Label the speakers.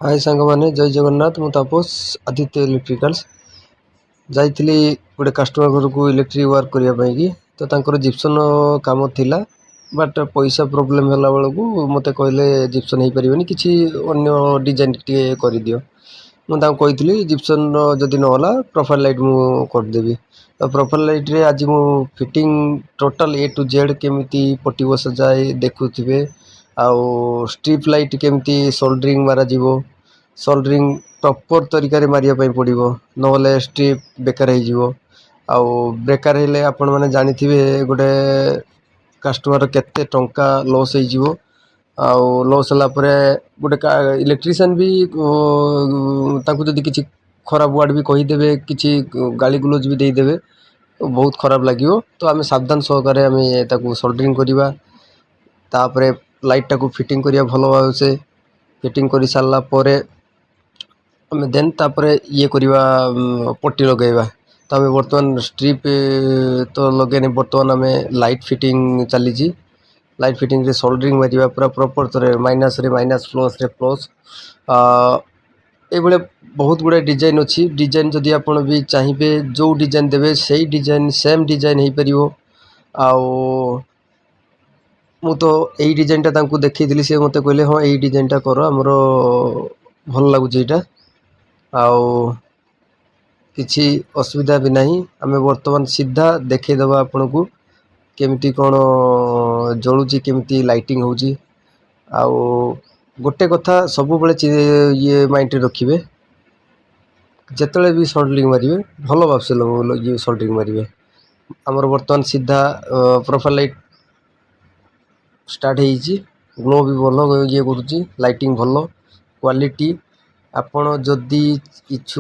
Speaker 1: हाय सांग मैंने जय जगन्नाथ मु तापस आदित्य इलेक्ट्रिकल्स जाइली गोटे कस्टमर घर को इलेक्ट्रिक वर्क करने की तो तांकर जिप्सन काम थिला बट पैसा प्रोब्लेम है बेलू मत कहले जिप्सन हो पारे कि अन्य डिजाइन टे कर दियो मुझे कही जिप्सन जदि नला प्रोफाइल लाइट मुझे करदेवी तो प्रोफाइल लाइट रे आज मु fitting total A to Z केमी पटी बस जाए देखुवे आउ स्ट्रिप लाइट केमी सोल्डरिंग मारा सोल्डरिंग प्रॉपर तरीका रे मारिया पड़ो नले स्ट्रिप बेकार हो बेकार हेले आपण मैंने जानी गोटे कस्टमर केते टंका लॉस हो लॉस होगापर गोटे इलेक्ट्रीशियन भी जदि किसी खराब वार्ड भी कहीदेवे कि गाली गुलोज भी देदेवे तो बहुत खराब लगे तो आम सावधान सहकारे आम सोल्डरिंग करवा तापर लाइट टाक फिटिंग करिया भल भाव से फिटिंग कर सारा आम देन तापर ये करवा पट्टी लगेगा तो आम बर्तमान स्ट्रिप तो लगे बर्तमान आम लाइट फिटिंग चली लाइट फिटिंग रे सोल्डरिंग मारिया पूरा प्रॉपर तरह माइनस रे माइनस प्लस रे प्लस ये बहुत गुड़ा डिजाइन अच्छी डिजाइन जदि आप भी चाहिए जो डिजाइन देवे से डिजाइन सेम डिजाइन हो पार मु तो यही डिजाइन टा देखी सी मत कहले हाँ यही डिजाइन टा कर आमर भल लगुच यहाँ आउ किसी असुविधा भी नहीं आम बर्तमान सीधा देखईदबा आपण को केमती कौन जलुची केमती लाइटिंग होची आउ गोटे कथा सब बेले ये माइंड रखिए जिते भी सोल्डरिंग मारे भल भाव से ये सोल्डरिंग मारे आमर बर्तमान सीधा प्रोफाइल लाइट स्टार्ट हो ग्लो भी भल ये करुँची लाइटिंग भल क्वालिटी आपण जदि इच्छु